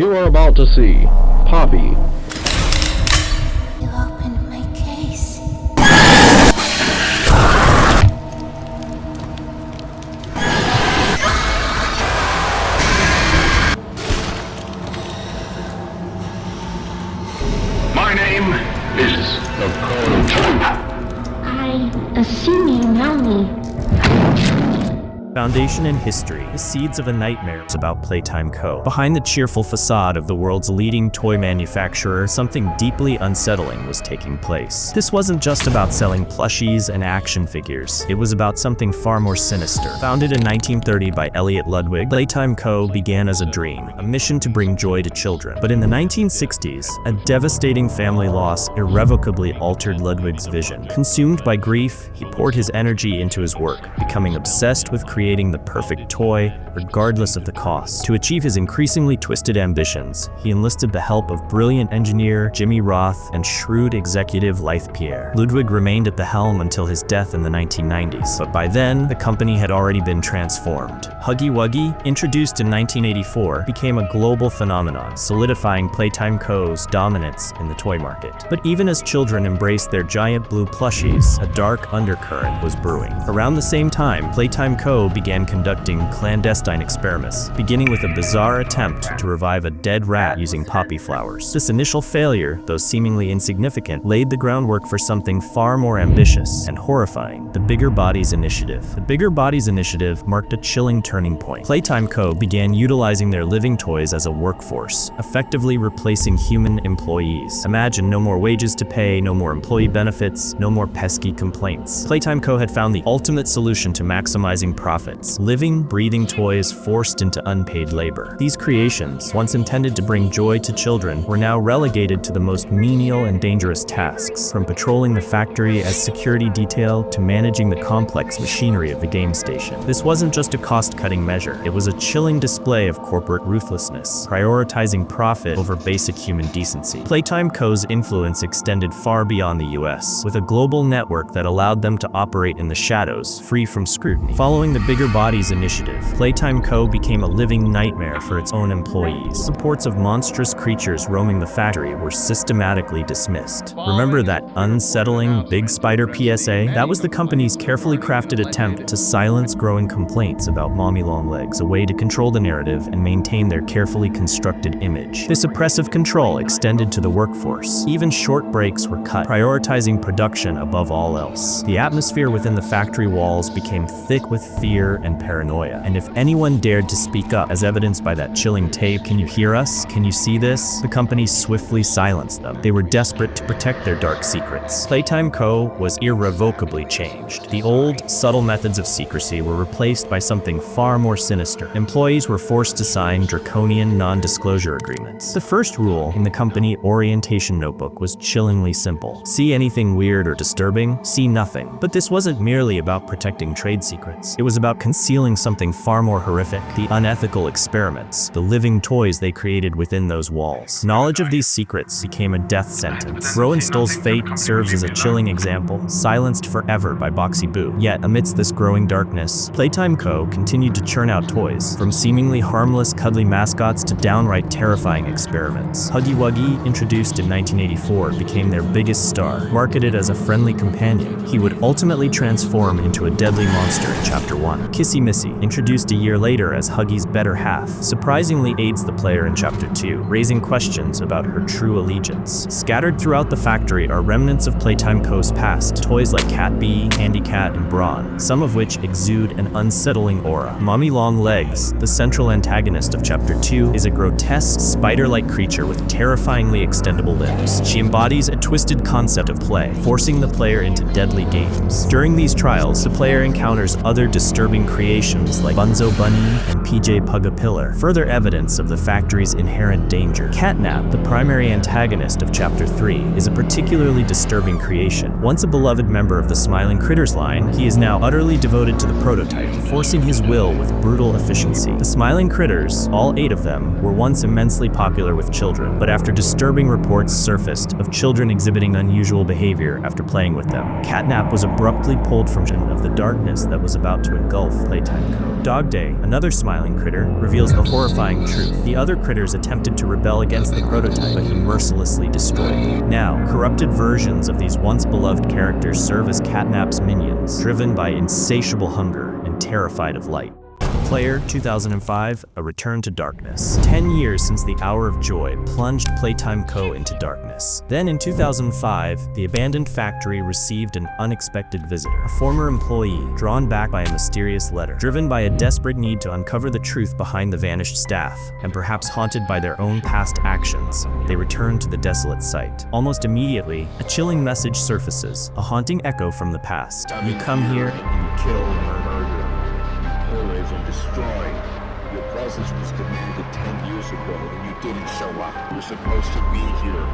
You are about to see Poppy. You opened my case. My name is the Cold. I assume you know me. Foundation in history, the seeds of a nightmare is about Playtime Co. Behind the cheerful facade of the world's leading toy manufacturer, something deeply unsettling was taking place. This wasn't just about selling plushies and action figures. It was about something far more sinister. Founded in 1930 by Elliot Ludwig, Playtime Co. began as a dream, a mission to bring joy to children. But in the 1960s, a devastating family loss irrevocably altered Ludwig's vision. Consumed by grief, he poured his energy into his work, becoming obsessed with creating the perfect toy, regardless of the cost. To achieve his increasingly twisted ambitions, he enlisted the help of brilliant engineer Jimmy Roth and shrewd executive Leith Pierre. Ludwig remained at the helm until his death in the 1990s, but by then, the company had already been transformed. Huggy Wuggy, introduced in 1984, became a global phenomenon, solidifying Playtime Co.'s dominance in the toy market. But even as children embraced their giant blue plushies, a dark undercurrent was brewing. Around the same time, Playtime Co. began conducting clandestine experiments, beginning with a bizarre attempt to revive a dead rat using poppy flowers. This initial failure, though seemingly insignificant, laid the groundwork for something far more ambitious and horrifying: the Bigger Bodies Initiative. The Bigger Bodies Initiative marked a chilling turning point. Playtime Co. began utilizing their living toys as a workforce, effectively replacing human employees. Imagine no more wages to pay, no more employee benefits, no more pesky complaints. Playtime Co. had found the ultimate solution to maximizing profits: living, breathing toys forced into unpaid labor. These creations, once intended to bring joy to children, were now relegated to the most menial and dangerous tasks, from patrolling the factory as security detail to managing the complex machinery of the game station. This wasn't just a cost-cutting measure, it was a chilling display of corporate ruthlessness, prioritizing profit over basic human decency. Playtime Co.'s influence extended far beyond the US, with a global network that allowed them to operate in the shadows, free from scrutiny. Following the Bigger Bodies Initiative, Playtime Co. became a living nightmare for its own employees. Reports of monstrous creatures roaming the factory were systematically dismissed. Remember that unsettling Big Spider PSA? That was the company's carefully crafted attempt to silence growing complaints about mommy long legs, a way to control the narrative and maintain their carefully constructed image. This oppressive control extended to the workforce. Even short breaks were cut, prioritizing production above all else. The atmosphere within the factory walls became thick with fear and paranoia, and if anyone dared to speak up, as evidenced by that chilling tape, "Can you hear us? Can you see this?" the company swiftly silenced them. They were desperate to protect their dark secrets. Playtime Co. was irrevocably changed. The old, subtle methods of secrecy were replaced by something far more sinister. Employees were forced to sign draconian non-disclosure agreements. The first rule in the company orientation notebook was chillingly simple: see anything weird or disturbing, see nothing. But this wasn't merely about protecting trade secrets. It was about concealing something far more horrific: the unethical experiments, the living toys they created within those walls. Knowledge of these secrets became a death sentence. Rowenstoll's fate serves as a chilling example, silenced forever by Boxy Boo. Yet, amidst this growing darkness, Playtime Co. continued to churn out toys, from seemingly harmless, cuddly mascots to downright terrifying experiments. Huggy Wuggy, introduced in 1984, became their biggest star. Marketed as a friendly companion, he would ultimately transform into a deadly monster in Chapter 1. Kissy Missy, introduced a year later as Huggy's better half, surprisingly aids the player in Chapter 2, raising questions about her true allegiance. Scattered throughout the factory are remnants of Playtime Co.'s past, toys like Cat Bee, Candy Cat, and Brawn, some of which exude an unsettling aura. Mommy Long Legs, the central antagonist of Chapter 2, is a grotesque, spider-like creature with terrifyingly extendable limbs. She embodies a twisted concept of play, forcing the player into deadly games. During these trials, the player encounters other disturbing creations like Bunzo Bunny and PJ Pugapillar, further evidence of the factory's inherent danger. Catnap, the primary antagonist of Chapter 3, is a particularly disturbing creation. Once a beloved member of the Smiling Critters line, he is now utterly devoted to the prototype, forcing his will with brutal efficiency. The Smiling Critters, all 8 of them, were once immensely popular with children, but after disturbing reports surfaced of children exhibiting unusual behavior after playing with them, Catnap was abruptly pulled from the darkness that was about to engulf Playtime Co. Dog Day, another Smiling Critter, reveals the horrifying truth. The other critters attempted to rebel against the prototype, but he mercilessly destroyed them. Now, corrupted versions of these once beloved characters serve as Catnap's minions, driven by insatiable hunger and terrified of light. Player 2005, A Return to Darkness. 10 years since the Hour of Joy plunged Playtime Co. into darkness. Then in 2005, the abandoned factory received an unexpected visitor, a former employee drawn back by a mysterious letter. Driven by a desperate need to uncover the truth behind the vanished staff, and perhaps haunted by their own past actions, they return to the desolate site. Almost immediately, a chilling message surfaces, a haunting echo from the past. You come here and you kill and murder. And destroy. Your presence was demanded 10 years ago and you didn't show up. You're supposed to be here.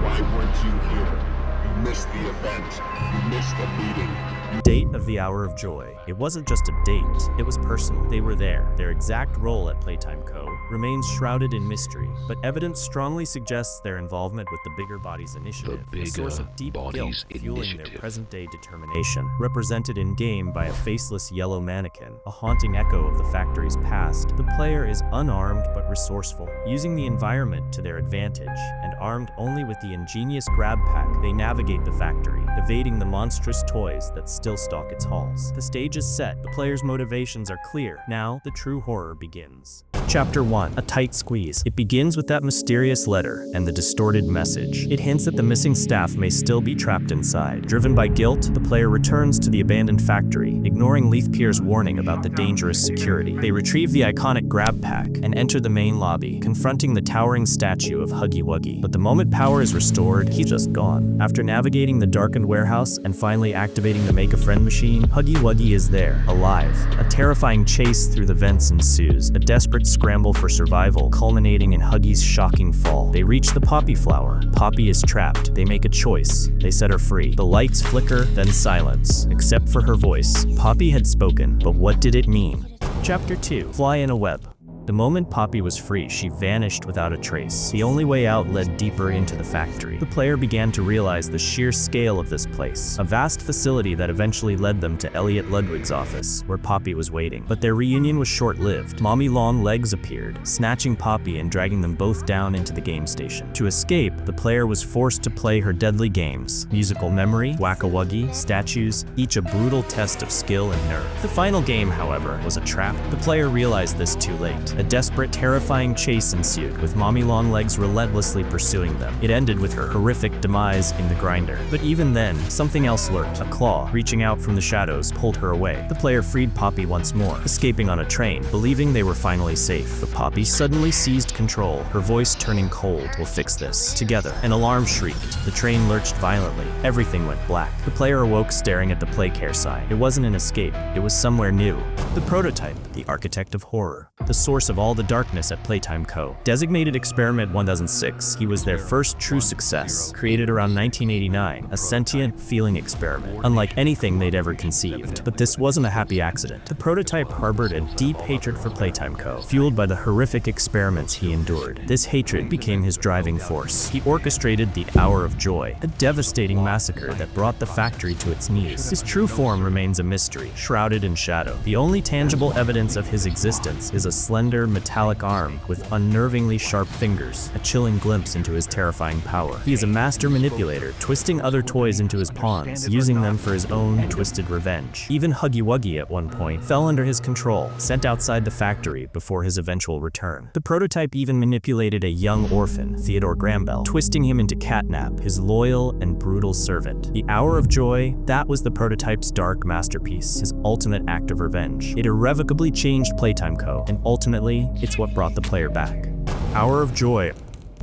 Why weren't you here? You missed the event. You missed the meeting. Date of the Hour of Joy. It wasn't just a date, it was personal. They were there. Their exact role at Playtime Co. remains shrouded in mystery, but evidence strongly suggests their involvement with the Bigger Bodies Initiative, a source of deep guilt fueling their present-day determination. Represented in-game by a faceless yellow mannequin, a haunting echo of the factory's past, the player is unarmed but resourceful, using the environment to their advantage, and armed only with the ingenious grab pack, they navigate the factory, evading the monstrous toys that still stalk its halls. The stage is set, the player's motivations are clear. Now, the true horror begins. Chapter 1. A Tight Squeeze. It begins with that mysterious letter and the distorted message. It hints that the missing staff may still be trapped inside. Driven by guilt, the player returns to the abandoned factory, ignoring Leaf Pier's warning about the dangerous security. They retrieve the iconic grab pack and enter the main lobby, confronting the towering statue of Huggy Wuggy. But the moment power is restored, he's just gone. After navigating the darkened warehouse and finally activating the Make-A-Friend machine, Huggy Wuggy is there, alive. A terrifying chase through the vents ensues, a desperate scramble for survival, culminating in Huggy's shocking fall. They reach the poppy flower. Poppy is trapped. They make a choice. They set her free. The lights flicker, then silence. Except for her voice. Poppy had spoken, but what did it mean? Chapter 2. Fly in a Web. The moment Poppy was free, she vanished without a trace. The only way out led deeper into the factory. The player began to realize the sheer scale of this place, a vast facility that eventually led them to Elliot Ludwig's office, where Poppy was waiting. But their reunion was short-lived. Mommy Long Legs appeared, snatching Poppy and dragging them both down into the game station. To escape, the player was forced to play her deadly games: musical memory, Whack-A-Wuggy, statues, each a brutal test of skill and nerve. The final game, however, was a trap. The player realized this too late. A desperate, terrifying chase ensued, with Mommy Longlegs relentlessly pursuing them. It ended with her horrific demise in the grinder. But even then, something else lurked. A claw, reaching out from the shadows, pulled her away. The player freed Poppy once more, escaping on a train, believing they were finally safe. But Poppy suddenly seized control, her voice turning cold. We'll fix this. Together, an alarm shrieked. The train lurched violently. Everything went black. The player awoke staring at the playcare sign. It wasn't an escape. It was somewhere new. The prototype, the architect of horror, the source of all the darkness at Playtime Co. Designated Experiment 1006, he was their first true success. Created around 1989, a sentient, feeling experiment, unlike anything they'd ever conceived. But this wasn't a happy accident. The prototype harbored a deep hatred for Playtime Co., fueled by the horrific experiments he endured. This hatred became his driving force. He orchestrated the Hour of Joy, a devastating massacre that brought the factory to its knees. His true form remains a mystery, shrouded in shadow. The only tangible evidence of his existence is a slender, metallic arm with unnervingly sharp fingers, a chilling glimpse into his terrifying power. He is a master manipulator, twisting other toys into his pawns, using them for his own twisted revenge. Even Huggy Wuggy at one point fell under his control, sent outside the factory before his eventual return. The prototype even manipulated a young orphan, Theodore Grambel, twisting him into Catnap, his loyal and brutal servant. The Hour of Joy, that was the prototype's dark masterpiece, his ultimate act of revenge. It irrevocably changed Playtime Co., and ultimately, it's what brought the player back. Hour of Joy,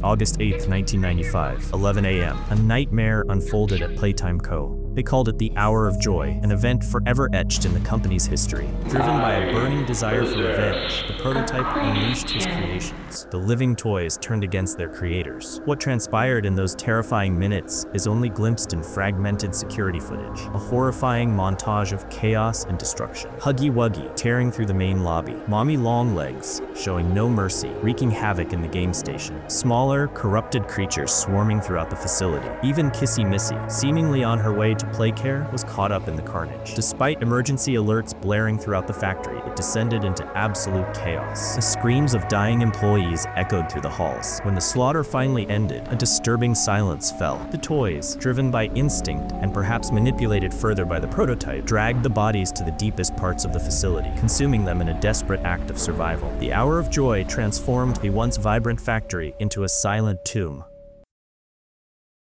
August 8th, 1995, 11 a.m. A nightmare unfolded at Playtime Co. They called it the Hour of Joy, an event forever etched in the company's history. Driven by a burning desire for revenge, the prototype unleashed his creations. The living toys turned against their creators. What transpired in those terrifying minutes is only glimpsed in fragmented security footage, a horrifying montage of chaos and destruction. Huggy Wuggy tearing through the main lobby, Mommy Longlegs showing no mercy, wreaking havoc in the game station. Smaller, corrupted creatures swarming throughout the facility. Even Kissy Missy, seemingly on her way to play care, was caught up in the carnage. Despite emergency alerts blaring throughout the factory, it descended into absolute chaos. The screams of dying employees echoed through the halls. When the slaughter finally ended, a disturbing silence fell. The toys, driven by instinct and perhaps manipulated further by the prototype, dragged the bodies to the deepest parts of the facility, consuming them in a desperate act of survival. The Hour of Joy transformed the once vibrant factory into a silent tomb.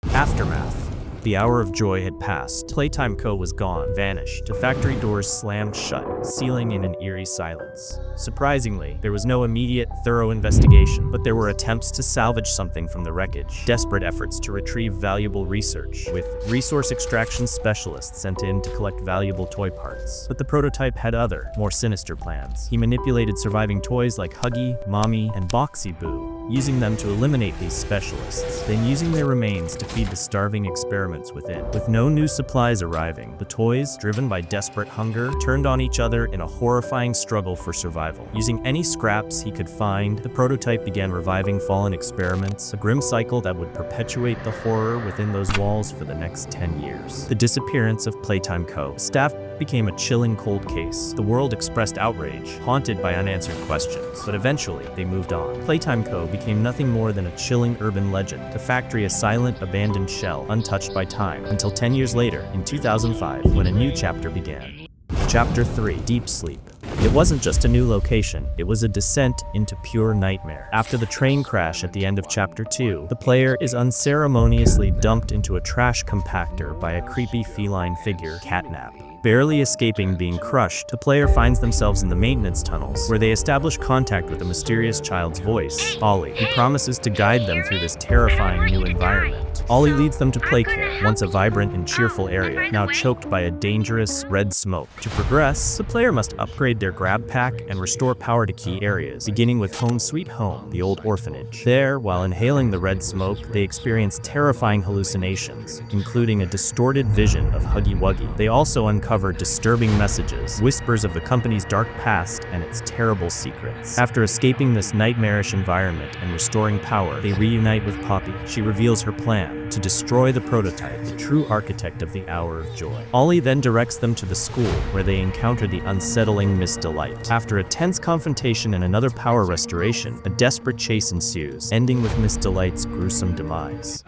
Aftermath. The Hour of Joy had passed. Playtime Co. was gone, vanished. The factory doors slammed shut, sealing in an eerie silence. Surprisingly, there was no immediate, thorough investigation, but there were attempts to salvage something from the wreckage. Desperate efforts to retrieve valuable research, with resource extraction specialists sent in to collect valuable toy parts. But the prototype had other, more sinister plans. He manipulated surviving toys like Huggy, Mommy, and Boxy Boo, using them to eliminate these specialists, then using their remains to feed the starving experiments within. With no new supplies arriving, the toys, driven by desperate hunger, turned on each other in a horrifying struggle for survival. Using any scraps he could find, the prototype began reviving fallen experiments, a grim cycle that would perpetuate the horror within those walls for the next 10 years. The disappearance of Playtime Co. Staff became a chilling cold case. The world expressed outrage, haunted by unanswered questions. But eventually, they moved on. Playtime Co. became nothing more than a chilling urban legend, the factory a silent, abandoned shell, untouched by time, until 10 years later, in 2005, when a new chapter began. Chapter 3, Deep Sleep. It wasn't just a new location, it was a descent into pure nightmare. After the train crash at the end of Chapter 2, the player is unceremoniously dumped into a trash compactor by a creepy feline figure, Catnap. Barely escaping being crushed, the player finds themselves in the maintenance tunnels, where they establish contact with a mysterious child's voice, Ollie, who promises to guide them through this terrifying new environment. Ollie leads them to Playcare, once a vibrant and cheerful area, now choked by a dangerous red smoke. To progress, the player must upgrade their grab pack and restore power to key areas, beginning with Home Sweet Home, the old orphanage. There, while inhaling the red smoke, they experience terrifying hallucinations, including a distorted vision of Huggy Wuggy. They also uncover disturbing messages, whispers of the company's dark past and its terrible secrets. After escaping this nightmarish environment and restoring power, they reunite with Poppy. She reveals her plan to destroy the prototype, the true architect of the Hour of Joy. Ollie then directs them to the school, where they encounter the unsettling Miss Delight. After a tense confrontation and another power restoration, a desperate chase ensues, ending with Miss Delight's gruesome demise.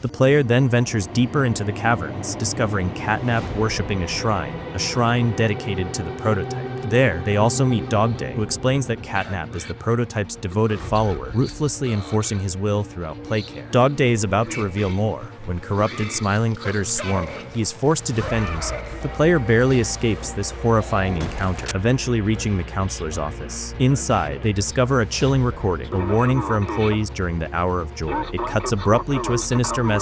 The player then ventures deeper into the caverns, discovering Catnap worshipping a shrine dedicated to the prototype. There, they also meet Dog Day, who explains that Catnap is the prototype's devoted follower, ruthlessly enforcing his will throughout Playcare. Dog Day is about to reveal more, when corrupted smiling critters swarm him. He is forced to defend himself. The player barely escapes this horrifying encounter, eventually reaching the counselor's office. Inside, they discover a chilling recording, a warning for employees during the Hour of Joy. It cuts abruptly to a sinister message.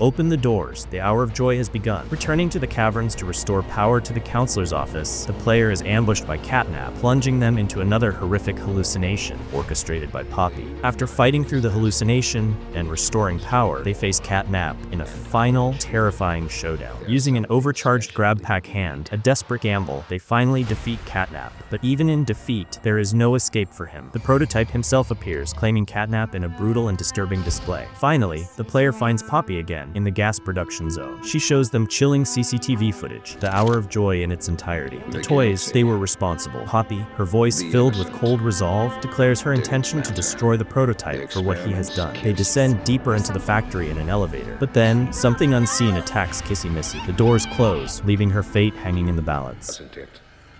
Open the doors, the Hour of Joy has begun. Returning to the caverns to restore power to the counselor's office, the player is ambushed by Catnap, plunging them into another horrific hallucination, orchestrated by Poppy. After fighting through the hallucination and restoring power, they face Catnap in a final, terrifying showdown. Using an overcharged grab pack hand, a desperate gamble, they finally defeat Catnap. But even in defeat, there is no escape for him. The prototype himself appears, claiming Catnap in a brutal and disturbing display. Finally, the player finds Poppy again in the gas production zone. She shows them chilling CCTV footage, the Hour of Joy in its entirety. The toys, they were responsible. Poppy, her voice filled with cold resolve, declares her intention to destroy the prototype for what he has done. They descend deeper into the factory in an elevator. But then, something unseen attacks Kissy Missy. The doors close, leaving her fate hanging in the balance.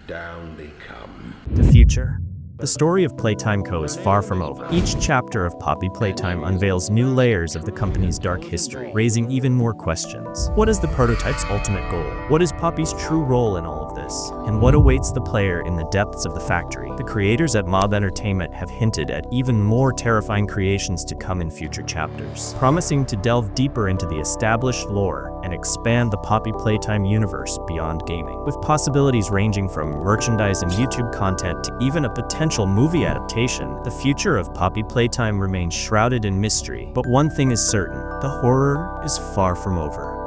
Down they come. The future? The story of Playtime Co. is far from over. Each chapter of Poppy Playtime unveils new layers of the company's dark history, raising even more questions. What is the prototype's ultimate goal? What is Poppy's true role in all of this? And what awaits the player in the depths of the factory? The creators at MemeEver Entertainment have hinted at even more terrifying creations to come in future chapters, promising to delve deeper into the established lore and expand the Poppy Playtime universe beyond gaming. With possibilities ranging from merchandise and YouTube content to even a potential movie adaptation, the future of Poppy Playtime remains shrouded in mystery. But one thing is certain, the horror is far from over.